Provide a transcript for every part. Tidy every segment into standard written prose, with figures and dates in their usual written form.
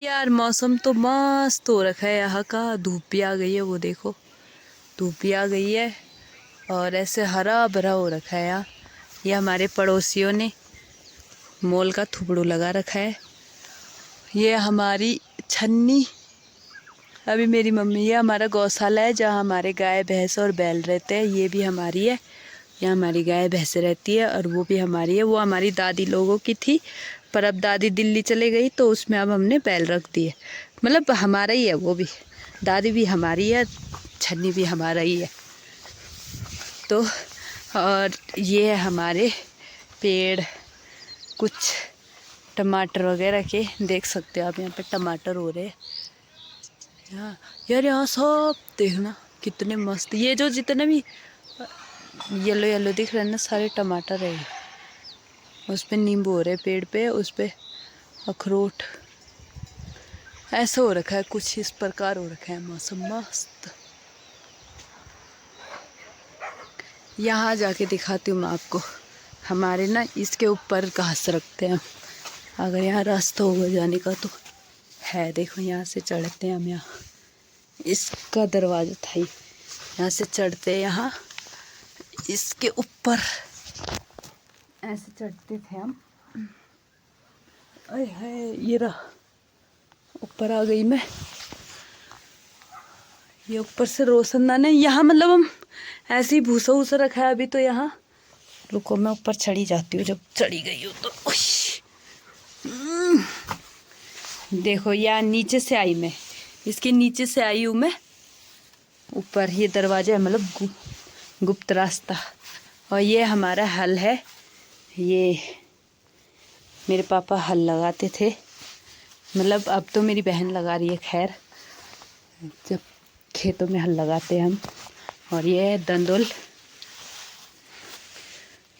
यार मौसम तो मस्त हो रखा है यहाँ का। धूप भी आ गई है, वो देखो धूप भी आ गई है और ऐसे हरा भरा हो रखा है यहाँ। ये हमारे पड़ोसियों ने मोल का थुबड़ू लगा रखा है। ये हमारी छन्नी, अभी मेरी मम्मी, ये हमारा गौशाला है जहाँ हमारे गाय भैंस और बैल रहते हैं। ये भी हमारी है, यहाँ हमारी गाय भैंस रहती है और वो भी हमारी है। वो हमारी दादी लोगों की थी, पर अब दादी दिल्ली चले गई तो उसमें अब हमने बैल रख दिए। मतलब हमारा ही है वो भी, दादी भी हमारी है, छन्नी भी हमारा ही है। तो और ये है हमारे पेड़, कुछ टमाटर वगैरह के, देख सकते हो आप यहाँ पे टमाटर हो रहे हैं। यहाँ यार, यहाँ सब देखना कितने मस्त, ये जो जितने भी येलो येलो दिख रहे हैं ना, सारे टमाटर है। उस पे नींबू हो रहे पेड़ पे, उस पे अखरोट, ऐसा हो रखा है, कुछ इस प्रकार हो रखा है। मौसम मस्त। यहाँ जाके दिखाती हूँ मैं आपको। हमारे ना इसके ऊपर घास रखते हैं, अगर यहाँ रास्ता होगा जाने का तो है। देखो यहाँ से चढ़ते हैं हम, यहाँ इसका दरवाजा था, यहाँ से चढ़ते हैं, यहाँ इसके ऊपर ऐसे चढ़ते थे हम। अरे है, ये रहा, ऊपर आ गई मैं। ये ऊपर से रोशनदान है यहाँ, मतलब हम ऐसे ही भूसा वूसा रखा है अभी तो यहाँ। रुको मैं ऊपर चढ़ी जाती हूँ, जब चढ़ी गई हूँ तो। देखो यहाँ नीचे से आई मैं, इसके नीचे से आई हूँ मैं ऊपर। ये दरवाजा है, मतलब गुप्त रास्ता। और ये हमारा हल है, ये मेरे पापा हल लगाते थे, मतलब अब तो मेरी बहन लगा रही है। खैर, जब खेतों में हल लगाते हैं हम। और ये है दंदुल,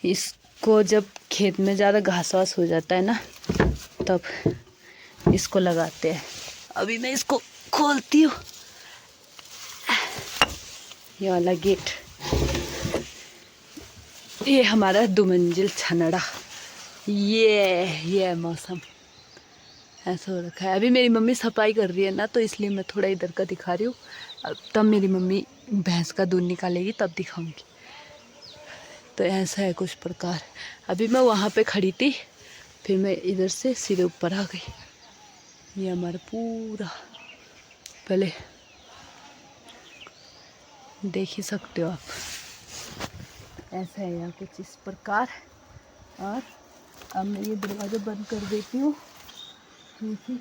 इसको जब खेत में ज़्यादा घास वास हो जाता है ना, तब इसको लगाते हैं। अभी मैं इसको खोलती हूँ, ये वाला गेट। ये हमारा 2 मंजिल छनड़ा। ये मौसम ऐसा हो रखा है। अभी मेरी मम्मी सफाई कर रही है ना, तो इसलिए मैं थोड़ा इधर का दिखा रही हूँ। अब तब मेरी मम्मी भैंस का दूध निकालेगी तब दिखाऊंगी। तो ऐसा है कुछ प्रकार। अभी मैं वहाँ पे खड़ी थी, फिर मैं इधर से सीधे ऊपर आ गई। ये हमारा पूरा, पहले देख ही सकते हो आप, ऐसा है यहाँ कुछ इस प्रकार। और अब मैं ये दरवाज़ा बंद कर देती हूँ, क्योंकि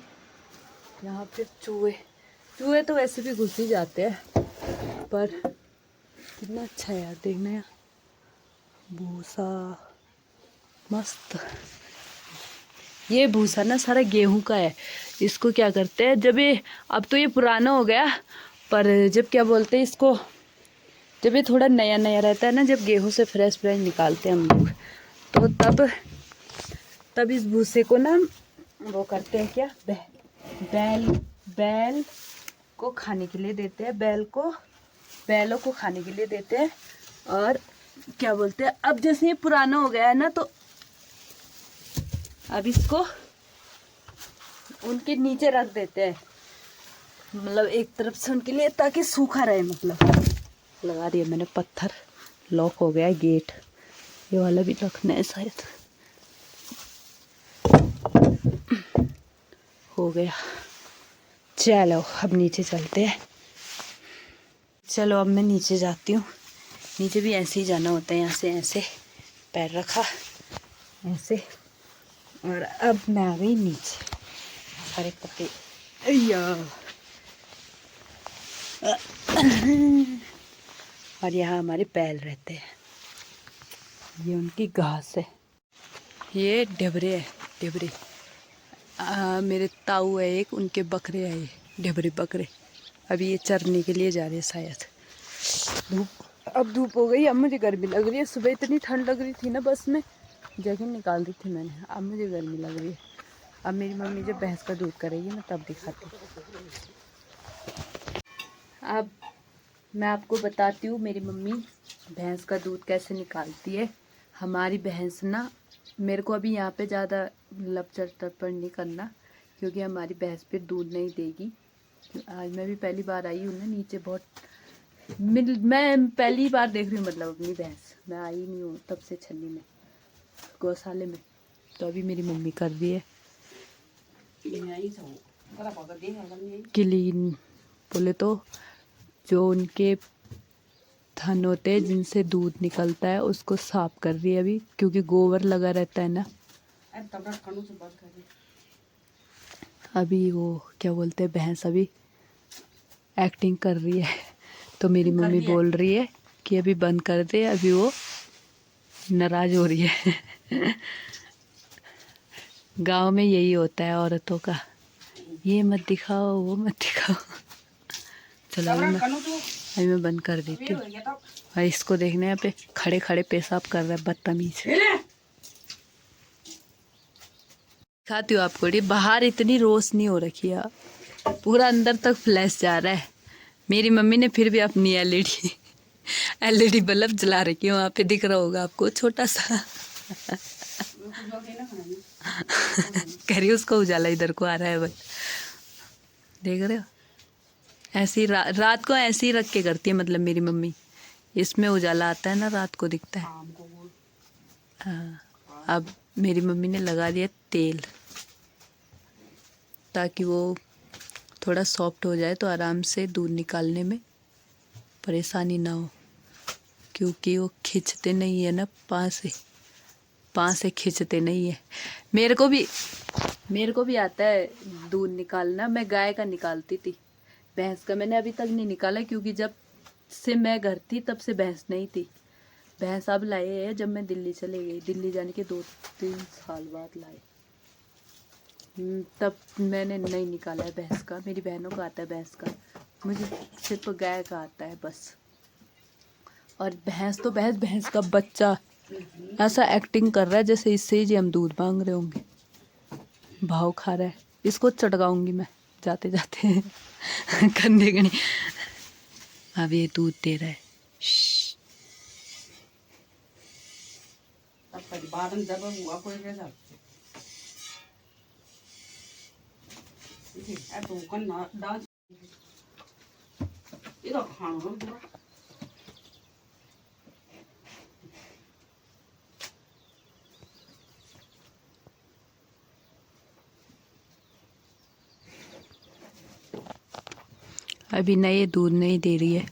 यहाँ पे चूहे तो वैसे भी घुस ही जाते हैं, पर कितना अच्छा है यार देखना। यहाँ भूसा मस्त। ये भूसा ना सारा गेहूं का है। इसको क्या करते हैं, जब ये, अब तो ये पुराना हो गया, पर जब क्या बोलते हैं इसको, जब ये थोड़ा नया नया रहता है ना, जब गेहूं से फ्रेश फ्रेश निकालते हैं हम लोग, तो तब इस भूसे को ना वो करते हैं क्या, बैल को खाने के लिए देते हैं, बैलों को खाने के लिए देते हैं। और क्या बोलते हैं, अब जैसे ये पुराना हो गया है ना, तो अब इसको उनके नीचे रख देते हैं, मतलब एक तरफ से उनके लिए, ताकि सूखा रहे। मतलब लगा दिया मैंने पत्थर, लॉक हो गया गेट। ये वाला भी रखना है शायद, हो गया। चलो अब नीचे चलते हैं। चलो अब मैं नीचे जाती हूँ। नीचे भी ऐसे ही जाना होता है, यहाँ से ऐसे पैर रखा ऐसे, और अब मैं आ गई नीचे। सारे पत्ते और यहाँ हमारे बैल रहते हैं, ये उनकी घास है। ये ढेबरे है, ढेबरे। मेरे ताऊ है एक, उनके बकरे है ये ढेबरे बकरे। अभी ये चरने के लिए जा रहे हैं शायद। अब धूप हो गई, अब मुझे गर्मी लग रही है। सुबह इतनी ठंड लग रही थी ना, बस में जैकेट निकाल दी थी मैंने, अब मुझे गर्मी लग रही है। अब मेरी मम्मी जब भैंस का दूध करेगी ना, तब दिखाती। अब मैं आपको बताती हूँ मेरी मम्मी भैंस का दूध कैसे निकालती है। हमारी भैंस ना, मेरे को अभी यहाँ पे ज़्यादा लपचर तपड़ नहीं करना, क्योंकि हमारी भैंस फिर दूध नहीं देगी। आज मैं भी पहली बार आई हूँ ना नीचे, बहुत मैं पहली बार देख रही हूँ मतलब अपनी भैंस। मैं आई नहीं हूँ तब से छन्नी में, गौशाले में। तो अभी मेरी मम्मी कर रही है क्लीन, बोले तो जो उनके थन होते हैं जिनसे दूध निकलता है उसको साफ कर रही है अभी, क्योंकि गोबर लगा रहता है ना। अभी वो क्या बोलते हैं, भैंस अभी एक्टिंग कर रही है। तो मेरी मम्मी बोल रही है कि अभी बंद कर दे, अभी वो नाराज हो रही है। गांव में यही होता है औरतों का, ये मत दिखाओ वो मत दिखाओ। चलो अभी मैं बंद कर देती हूँ। और इसको देखने यहाँ पे खड़े खड़े पेशाब कर रहा है बदतमीज। दिखाती हूँ आपको, ये बाहर इतनी रोशनी हो रखी है, पूरा अंदर तक फ्लैश जा रहा है। मेरी मम्मी ने फिर भी अपनी एलईडी बल्ब जला रखी है, वहाँ पे दिख रहा होगा आपको छोटा सा। कह रही उसका उजाला इधर को आ रहा है, बस देख रहे हो। ऐसी रात को ऐसे ही रख के करती है मतलब मेरी मम्मी। इसमें उजाला आता है ना, रात को दिखता है। हाँ, अब मेरी मम्मी ने लगा दिया तेल ताकि वो थोड़ा सॉफ्ट हो जाए, तो आराम से दूध निकालने में परेशानी ना हो, क्योंकि वो खींचते नहीं है ना, पाँव से खींचते नहीं है। मेरे को भी आता है दूध निकालना। मैं गाय का निकालती थी, भैंस का मैंने अभी तक नहीं निकाला, क्योंकि जब से मैं घर थी तब से भैंस नहीं थी। भैंस अब लाए हैं जब मैं दिल्ली चले गई, दिल्ली जाने के 2-3 साल बाद लाए, तब मैंने नहीं निकाला है भैंस का। मेरी बहनों को आता है भैंस का, मुझे सिर्फ गाय का आता है बस। और भैंस तो भैंस का बच्चा ऐसा एक्टिंग कर रहा है जैसे इससे ही हम दूध मांग रहे होंगे, भाव खा रहा है। इसको चटकाऊंगी मैं जाते जाते। कंधे गणी। अब ये दूध दे रहा है। अभी ना ये दूध नहीं दे रही है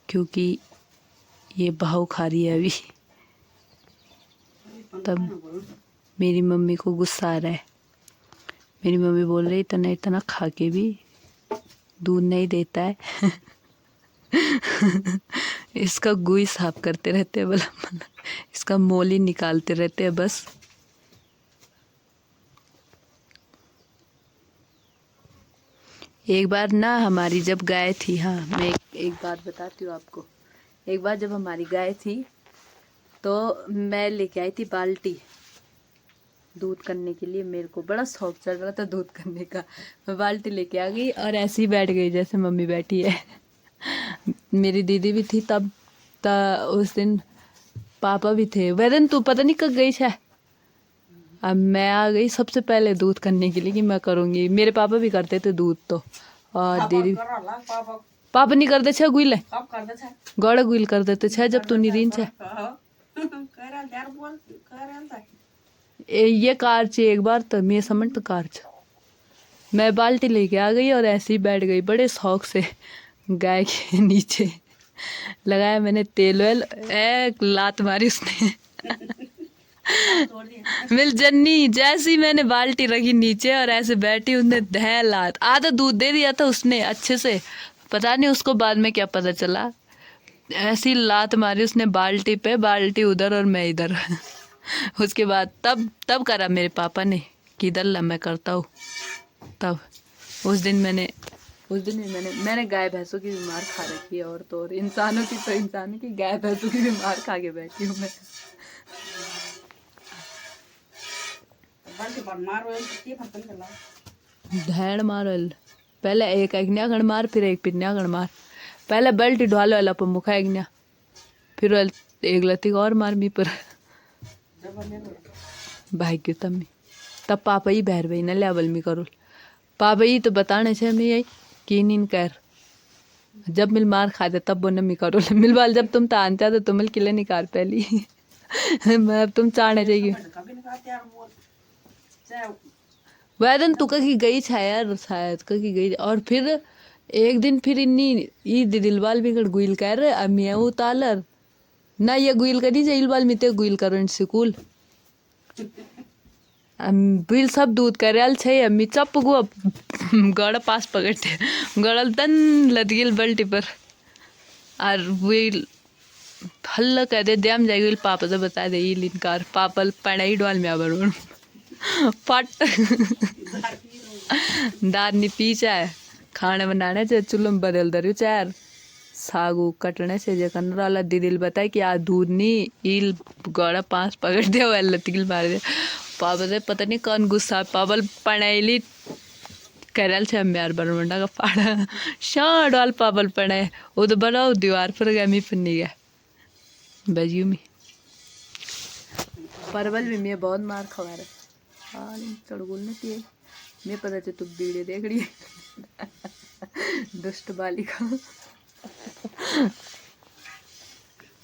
क्योंकि ये भाव खा रही है अभी। तब मेरी मम्मी को गुस्सा आ रहा है। मेरी मम्मी बोल रही इतना इतना खा के भी दूध नहीं देता है। इसका गुई साफ करते रहते हैं, भला इसका मोल ही निकालते रहते हैं बस। एक बार ना हमारी जब गाय थी, हाँ मैं एक बात बताती हूँ आपको। एक बार जब हमारी गाय थी तो मैं लेके आई थी बाल्टी दूध करने के लिए। मेरे को बड़ा शौक चढ़ रहा था दूध करने का। मैं बाल्टी लेके आ गई और ऐसे ही बैठ गई जैसे मम्मी बैठी है। मेरी दीदी भी थी तब उस दिन पापा भी थे। वैदन तू पता नहीं कब गई है। अब मैं आ गई सबसे पहले दूध करने के लिए कि मैं करूँगी। मेरे पापा भी करते थे दूध तो, और दीदी पापा नहीं करते छे गुइले गौड़ गुइल कर देते छे जब तू निरीन छे। ये कार चे एक बार तो मैं समझ तो कार च मैं बाल्टी लेके आ गई और ऐसे ही बैठ गई बड़े शौक से। गाय के नीचे लगाया मैंने तेल वेल, एक लात मारी उसने। मिल जन्नी जैसी मैंने बाल्टी रखी नीचे और ऐसे बैठी, उसने दह लात आधा दूध दे दिया था उसने अच्छे से। पता नहीं उसको बाद में क्या पता चला, ऐसी लात मारी उसने बाल्टी पे, बाल्टी उधर और मैं इधर। उसके बाद तब करा मेरे पापा ने कि इधर ला मैं करता हूँ। तब उस दिन भी मैंने गाय भैंसों की बीमार खा रखी है। और तो और इंसानों की तो इंसानों की, गाय भैंसों की बीमार खा के बैठी हूँ मैं। धैड़ मारल पहले एक अग्निया गण मार फिर एक पिन्या गण मार। पहले बेल्ट ढालो अला पर मुखा अग्निया, फिर एक लती और मार मी पर भाग्य तम्मी। तब पापा ही बहर भाई ना लेवल में करो पापा ही तो बताने से मैं यही कि नीन कर जब मिल मार खा दे तब वो नमी करो मिल वाल जब तुम तान चाहते तो मिल किले निकाल पहली मैं अब तुम चाहने चाहिए वैदन तू कहीं गई यार शायद कहीं गई और फिर एक दिन फिर इन्नी ई दिलवाल भी कर गुइल कर अम्मी वो तालर ना ये गुइल करी जाइल वाल मिते गुइल करो स्कूल बिल सब दूध करेल छे अम्मी चप गो गड़ पास पकड़ते गड़ल तन लदगिल बल्टी पर और विल हल्ला कह दे देम जाएगी पापा से बता दे ये लिनकार पापल पढ़ाई डॉल में आबर फट दार नी पीछा है खाने बनाने से चुल्लम बदल दर चार सागू कटने से जे करने वाला दीदिल बताए कि आ दूध नहीं इल गड़ा पास पकड़ दे वाला तिल मार दे पापा से पता नहीं कौन गुस्सा पापल पढ़ाई करल छे अम्यार बरमंडा का फाड़ा शाह डाल पापल पढ़े वो तो बनाओ दीवार पर गया मी पन्नी गया बजियो मी परवल भी मैं बहुत मार खवा रहा हाँ चढ़गुल ने पिए मैं पता चल तू वीडियो देख रही है दुष्ट बालिका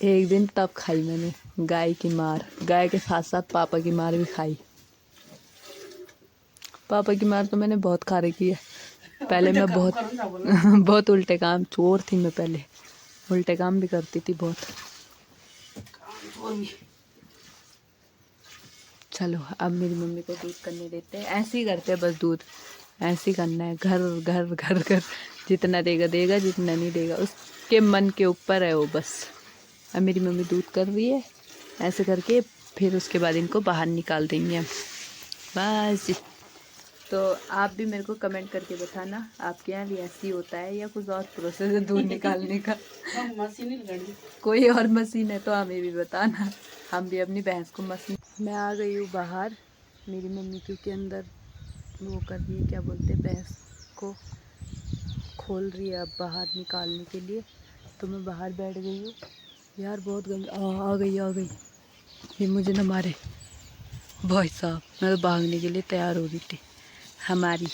एक दिन तब खाई मैंने गाय की मार गाय के साथ साथ पापा की मार भी खाई पापा की मार तो मैंने बहुत खा रखी है पहले मैं बहुत बहुत उल्टे काम चोर थी मैं पहले उल्टे काम भी करती थी बहुत चलो अब मेरी मम्मी को दूध करने देते हैं ऐसे ही करते हैं बस दूध ऐसे ही करना है घर घर घर घर जितना देगा देगा जितना नहीं देगा उसके मन के ऊपर है वो बस अब मेरी मम्मी दूध कर रही है ऐसे करके फिर उसके बाद इनको बाहर निकाल देंगे हम बस जी तो आप भी मेरे को कमेंट करके बताना आपके यहाँ भी ऐसे ही होता है या कुछ और प्रोसेस है दूध निकालने का कोई और मशीन है तो हमें भी बताना हम भी अपनी भैंस को मशीन मैं आ गई हूँ बाहर मेरी मम्मी क्योंकि अंदर वो कर रही है क्या बोलते हैं भैंस को खोल रही है अब बाहर निकालने के लिए तो मैं बाहर बैठ गई हूँ यार बहुत गंदी आ गई ये मुझे न मारे भाई साहब मैं तो भागने के लिए तैयार हो रही थी हमारी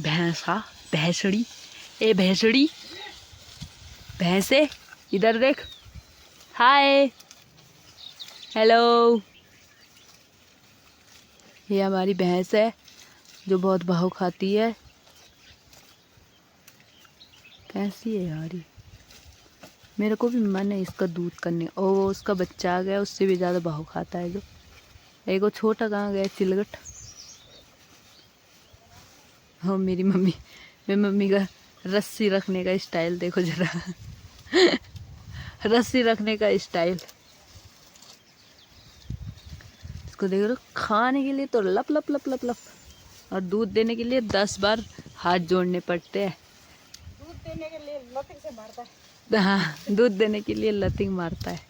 भैंसा भैंसड़ी ए भैंसड़ी भैंसे इधर देख हाय हेलो ये हमारी भैंस है जो बहुत भाव खाती है कैसी है यार ये मेरे को भी मन है इसका दूध करने और वो उसका बच्चा आ गया उससे भी ज़्यादा भाव खाता है जो एक वो छोटा कहाँ गया चिलगट हाँ मेरी मम्मी का रस्सी रखने का स्टाइल देखो जरा रस्सी रखने का स्टाइल इसको देख रहे खाने के लिए तो लप लप लप लप लप और दूध देने के लिए 10 बार हाथ जोड़ने पड़ते हैं दूध देने के लिए लतिंग से मारता है हाँ दूध देने के लिए लतिंग मारता है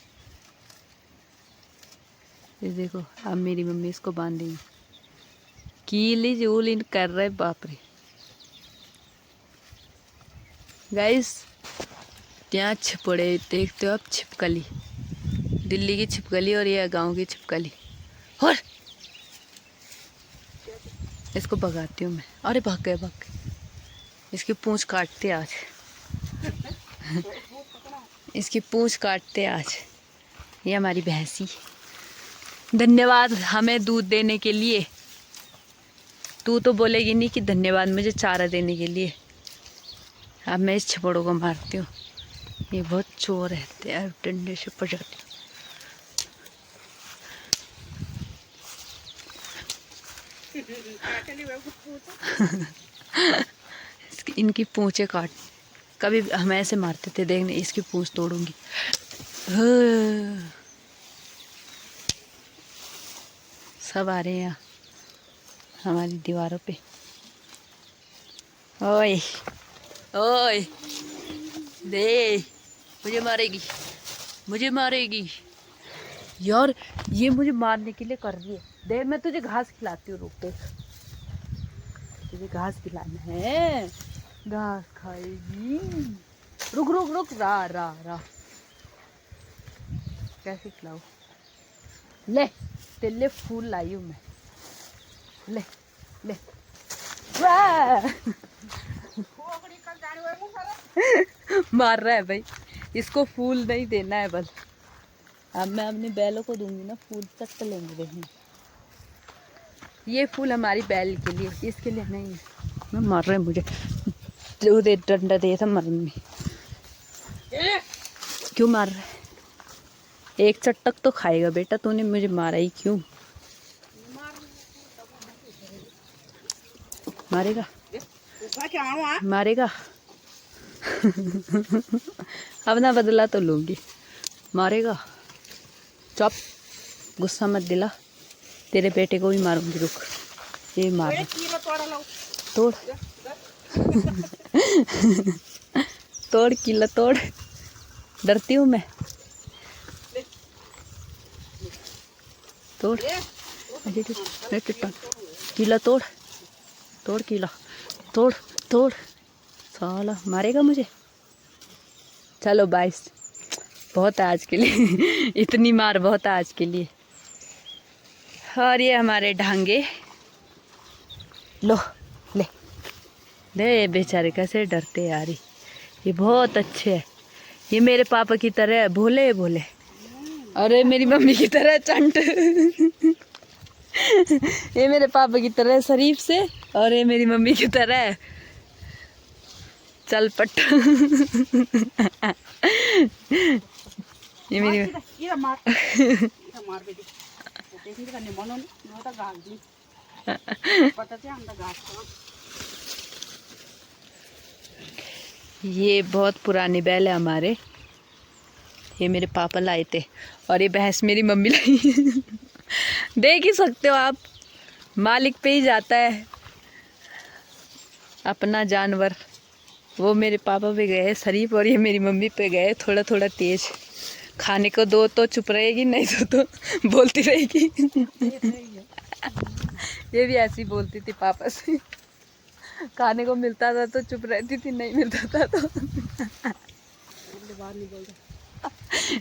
ये देखो अब मेरी मम्मी इसको बांधेंगी कीली जूलिन कर रहे बाप रे गाइस ત્યાં छिपड़े देखते हो आप छिपकली दिल्ली की छिपकली और ये गांव की छिपकली और इसको भगाती हूँ मैं अरे भाग गए इसकी पूंछ काटते आज इसकी पूंछ काटते आज ये हमारी भैंसी धन्यवाद हमें दूध देने के लिए तू तो बोलेगी नहीं कि धन्यवाद मुझे चारा देने के लिए अब मैं इस छिपड़ों को मारती हूँ ये बहुत चोर रहते हैं डंडे से पजाती इनकी पूंछें काट कभी हम ऐसे मारते थे देखने इसकी पूंछ तोड़ूंगी सब आ रहे हैं यहाँ हमारी दीवारों पे ओए ओए दे मुझे मारेगी यार ये मुझे मारने के लिए कर रही है दे मैं तुझे घास खिलाती हूँ रुक दे तुझे घास खिलाना है घास खाएगी रुक रुक रुक रा कैसे खिलाओ ले तेरे लिए फूल लाई हूँ मैं, ले ले। वाह! मार रहा है भाई, इसको फूल नहीं देना है बस। अब मैं अपने बैलों को दूंगी ना फूल, चट लेंगे देखना। ये फूल हमारी बैल के लिए, इसके लिए नहीं। मैं मार रहे हैं मुझे, जो दे डंडा दे था मरन में। क्यों मार रहा है? एक चटक तो खाएगा बेटा, तूने मुझे मारा ही क्यों? मारेगा मारेगा। अब ना बदला तो लूंगी, मारेगा। चुप, गुस्सा मत दिला, तेरे बेटे को भी मारूंगी। रुक, ये मार तोड़। तोड़ किला तोड़, डरती हूँ मैं। तोड़ किला तोड़, तोड़ किला तोड़ तोड़। साला मारेगा मुझे। चलो 22 बहुत है आज के लिए। इतनी मार बहुत है आज के लिए। और ये हमारे ढांगे, लो ले ले। बेचारे कैसे डरते यार, ये बहुत अच्छे है। ये मेरे पापा की तरह है, भोले भोले। अरे मेरी मम्मी की तरह चंट। ये मेरे पापा की तरह शरीफ से, और ये मेरी मम्मी की तरह है चल पट। ये मेरी ये बहुत पुराने बैल है हमारे, ये मेरे पापा लाए थे, और ये भैंस मेरी मम्मी लाई। देख ही सकते हो आप, मालिक पे ही जाता है अपना जानवर। वो मेरे पापा पे गए शरीफ, और ये मेरी मम्मी पे गए थोड़ा थोड़ा तेज। खाने को दो तो चुप रहेगी, नहीं तो बोलती रहेगी। ये भी ऐसी बोलती थी पापा से, खाने को मिलता था तो चुप रहती थी, नहीं मिलता था तो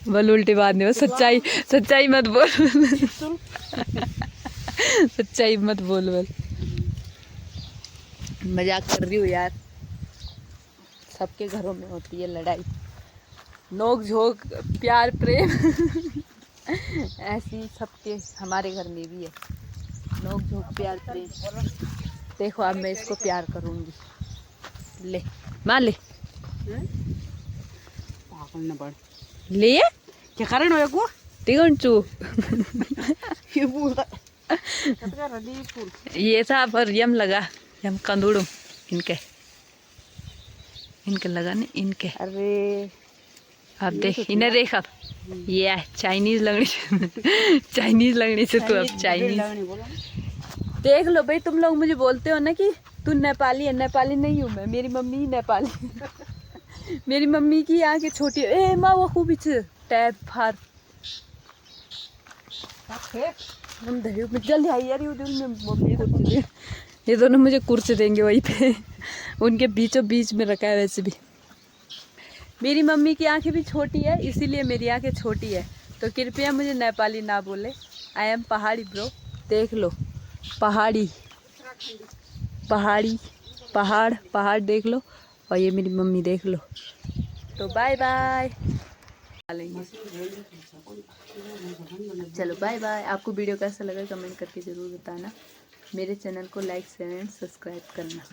बोल। उल्टी बात नहीं, सच्चाई सच्चाई मत बोल। सच्चाई मत बोल बोल। मजाक कर रही हूँ यार, सबके घरों में होती है लड़ाई, नोक झोंक, प्यार प्रेम। ऐसी सबके, हमारे घर में भी है नोक झोंक प्यार प्रेम। देखो अब मैं इसको प्यार करूंगी, ले मार ले। ले क्या कारण हो को तिगंचू। ये फूल ये था पर यम लगा, यम कंदूड़ू इनके इनके लगा ने इनके। अरे अब देख इन्हें, देख अब ये चाइनीज लगनी। चाइनीज लगनी से तू अब चाइनीज। देख लो भाई, तुम लोग मुझे बोलते हो ना कि तू नेपाली है, नेपाली नहीं हूँ मैं, मेरी मम्मी ही नेपाली। मेरी मम्मी की आंखें छोटी। ए माँ वो खूब टैब फार हम धरी में जल्दी आई यार। मम्मी कुर्सी, ये दोनों मुझे कुर्सी देंगे वहीं पे। उनके बीचों बीच में रखा है। वैसे भी मेरी मम्मी की आंखें भी छोटी है, इसीलिए मेरी आंखें छोटी है, तो कृपया मुझे नेपाली ना बोले। आई एम पहाड़ी ब्रो। देख लो पहाड़ी, पहाड़ी पहाड़ पहाड़ देख लो, और ये मेरी मम्मी देख लो। तो बाय बाय, चलो बाय बाय। आपको वीडियो कैसा लगा कमेंट करके ज़रूर बताना। मेरे चैनल को लाइक शेयर एंड सब्सक्राइब करना।